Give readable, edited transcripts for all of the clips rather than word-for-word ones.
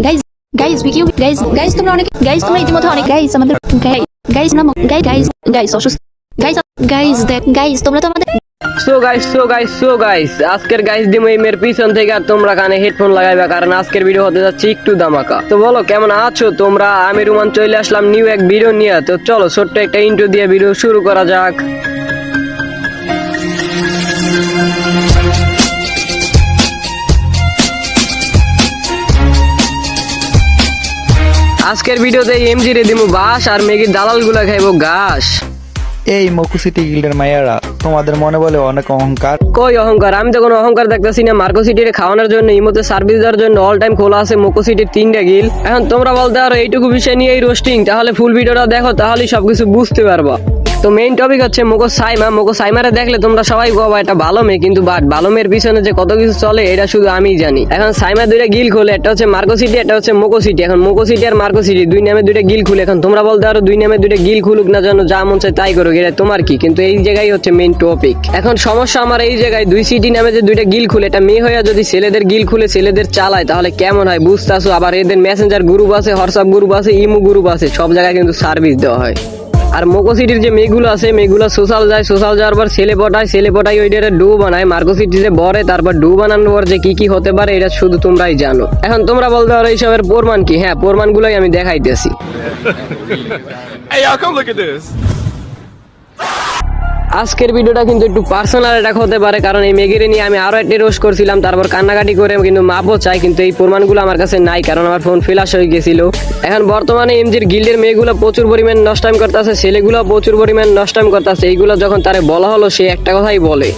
Guys guys video guys তোমরা অনেক guys তোমরা ইতিমধ্যে অনেক গাইজ আমাদের গাইজ না গাইজ গাইজ অসুস্থ গাইজ গাইজ দেখ গাইজ তোমরা তো আমাদের সো গাইস আজকের গাইস দিমো এর পিছন থেকে আর তোমরা কানে হেডফোন লাগাইবা, কারণ আজকের ভিডিও হতে যাচ্ছে একটু ধামাকা। তো বলো কেমন আছো তোমরা? আমি রুমান চলে আসলাম নিউ এক ভিডিও নিয়ে। তো চলো ছোট্ট একটা ইন্ট্রো দিয়ে ভিডিও শুরু করা যাক। আজকের ভিডিওতে এমজি রে দিমু বাস আর মেগির দালাল গুলা খাইবো ঘাস। এই মকু সিটি গিল্ডের মাইয়ারা, তোমাদের মনে বলে অনেক অহংকার। কই অহংকার? আমি তো কোনো অহংকার দেখতেছি না। মার্কো সিটির খাওয়ানোর জন্য ইমোতে সার্ভিস দেওয়ার জন্য অল টাইম খোলা আছে মকো সিটির 3টা গিল। এখন তোমরা বলতে পারো এইটুকু বিষয় নিয়ে এই রোস্টিং, তাহলে ফুল ভিডিওটা দেখো, তাহলেই সবকিছু বুঝতে পারবা। তো মেইন টপিক হচ্ছে মোকো সাইমারে দেখলে তোমরা সবাই কবা এটা ভালো মেয়ে, কিন্তু বাট ভালো মেয়ের পিছনে যে কত কিছু চলে এটা শুধু আমিই জানি। এখন সাইমা 2টা গিল খুলে, একটা হচ্ছে মার্কো সিটি, একটা হচ্ছে মোকো সিটি। এখন মোকো সিটি আর মার্কো সিটি 2 নামে 2টা গিল খুলে। এখন তোমরা বলতে পারো 2 নামে 2টা গিল খুলুক না, যেন যা মন চায় তাই করুক, এটা তোমার কি? কিন্তু এই জায়গায় হচ্ছে মেইন টপিক। এখন সমস্যা আমার এই জায়গায়, 2 সিটি নামে যে 2টা গিল খুলে, এটা মেয়ে হইয়া যদি ছেলেদের গিল খুলে ছেলেদের চালায় তাহলে কেমন হয় বুঝতেছো? আবার এদের মেসেঞ্জার গ্রুপ আছে, হোয়াটসঅ্যাপ গ্রুপ আছে, ইমো গ্রুপ আছে, সব জায়গায় কিন্তু সার্ভিস দেওয়া হয়। আর মোকো সিটির যে মেয়েগুলো আছে, মেয়েগুলো সোশ্যাল যায়, সোশ্যাল যাওয়ার পর ছেলে পটায় ওইটা ডু বানায়। মার্কো সিটিতে বরে, তারপর ডু বানানোর পর যে কি হতে পারে এটা শুধু তোমরাই জানো। এখন তোমরা বলতে পারো এইসবের প্রমাণ কি? হ্যাঁ, প্রমাণগুলোই আমি দেখাইতেছি। Hey, y'all, come look at this. আজকের ভিডিওটা কিন্তু একটু পার্সোনাল অ্যাটাক হতে পারে, কারণ এই মেগিরে নিয়ে আমি আরো একটা রোস্ট করছিলাম, তারপর কান্নাকাটি করে কিন্তু মাপও চাই, কিন্তু এই প্রমাণগুলো আমার কাছে নাই, কারণ আমার ফোন ফ্ল্যাশ হয়ে গেছিল। এখন বর্তমানে এমজির গিল্ডের মেয়েগুলো প্রচুর পরিমাণ নষ্টাইম করতেছে, ছেলেগুলো প্রচুর পরিমাণ নষ্টাইম করতেছে। এইগুলো যখন তারে বলা হলো, সে একটা কথাই বলে,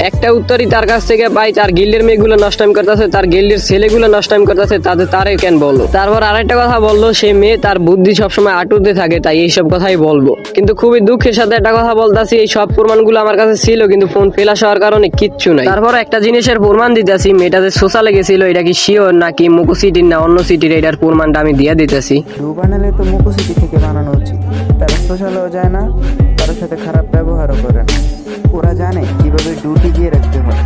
একটা উত্তরই তার কাছ থেকে পাই, তার গিল্ডের মেয়েগুলো নষ্টাইম করতেছে, তার গিল্ডের ছেলেগুলো নষ্টাইম করতেছে, তারে কেন বললো? তারপর আরেকটা কথা বললো, সে মেয়ে, তার বুদ্ধি সবসময় আটুতে থাকে, তাই এইসব কথাই বলবো। কিন্তু খুবই দুঃখের সাথে একটা কথা বলতেছি, এই সব প্রমাণগুলো আমার কাছে ছিল, কিন্তু ফোন ফ্ল্যাশ হওয়ার কারণে কিচ্ছু নাই। তারপর একটা জিনিসের প্রমাণ দিতেছি, মেয়েটাতে সোশ্যালে গেছিল, এটা কি শিওর নাকি মুকো সিটির না অন্য সিটির, এটার প্রমাণটা আমি দিয়ে দিতেছি। ডু বানালে তো মুকো সিটি থেকে বানানো উচিত। তারা সোশ্যালেও যায় না, কারোর সাথে খারাপ ব্যবহারও করে না। ওরা জানে কিভাবে ডিউটি দিয়ে রাখতে হয়।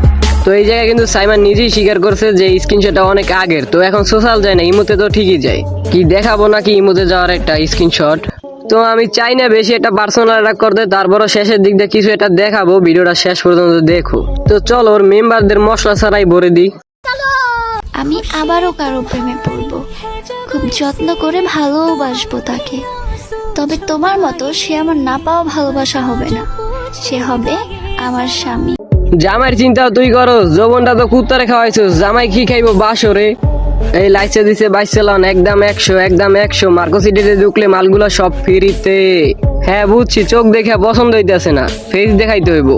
তো এই জায়গায় কিন্তু সাইমান নিজেই স্বীকার করছে যে স্ক্রিনশটটা অনেক আগের, তো এখন সোশ্যাল যায় না, ইমোতে তো ঠিকই যায়। কি দেখাবো নাকি ইমোতে যাওয়ার একটা স্ক্রিনশট? তো আমি চাই না বেশি একটা পার্সোনাল অ্যাটাক করতে, তারপরও শেষের দিক দিয়ে কিছু একটা দেখাবো, ভিডিওটা শেষ পর্যন্ত দেখো। তো চলো ওর মেম্বারদের মশলা ছাড়াই ভরে দিই। আমি আবারও কারো প্রেমে পড়বো, খুব যত্ন করে ভালোবাসবো তাকে। তবে তোমার মতো সে আমার না পাওয়া ভালোবাসা হবে না, সে হবে আমার স্বামী। জামাইয়ের চিন্তাও তুই করো, যৌবনটা তো কুত্তারে খাওয়াইছো, জামাই কি খাইবো বাসরে? এই লাইসে দিছে 22 চালান, একদম 100 মার্কো সিটিতে ঢুকলে মালগুলো সব ফ্রিতে। হ্যাঁ বুঝছি, চোখ দেখে পছন্দ হইতেছে না, ফেস দেখাইতে হইব।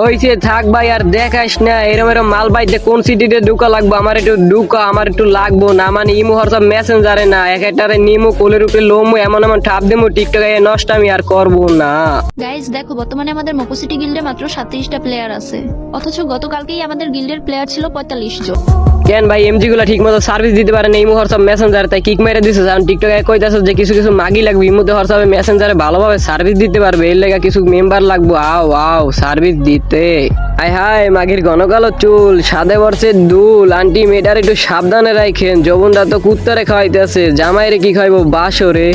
ওইছে থাক ভাই, আর দেখাইস না এরম মাল বাইতে। কোন সিটিতে ঢুকা লাগবো? আমার একটু লাগবো না, মানে ইমো হোয়াটসঅ্যাপ মেসেঞ্জারে না, এক একটারে নিমো, কোলের উপরে লোমো, এমন ঠাপ দেবো, টিকটকে নষ্ট আমি আর করবো না। গাইজ দেখো, বর্তমানে আমাদের মকো সিটি গিল্ডে মাত্র 37টা প্লেয়ার আছে, অথচ গতকালকেই আমাদের গিল্ডের প্লেয়ার ছিল 45 জন। কেন ভাই এমজি গুলা ঠিক মতো সার্ভিস দিতে পারে না ইমো হোয়াটসঅ্যাপ মেসেঞ্জার, তাই কিক মেরে দিছে। কারণ টিকটকে কইতাছে যে কিছু মাগি লাগবে, ইমোতে হোয়াটসঅ্যাপে মেসেঞ্জারে ভালোভাবে সার্ভিস দিতে পারবে, এর লেগা কিছু মেম্বার লাগবো। আও সার্ভিস দিতে। হায় মাগির ঘন কালো চুল, সাদে বর্ষের দুল, আন্টি মেয়েটার একটু সাবধানে রাখেন, যৌবনটা তো কুত্তারে খাওয়াইতেছে, জামাইরে কি খাইবো বাসরে?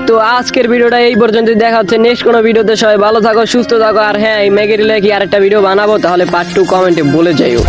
তো আজকের ভিডিওটা এই পর্যন্ত, দেখা হচ্ছে নেক্সট কোনো ভিডিওতে। সবাই ভালো থাকো, সুস্থ থাকো, আর হ্যাঁ এই ম্যাগের লেগে আরেকটা ভিডিও বানাবো, তাহলে পার্ট 2 কমেন্টে বলে যাইও।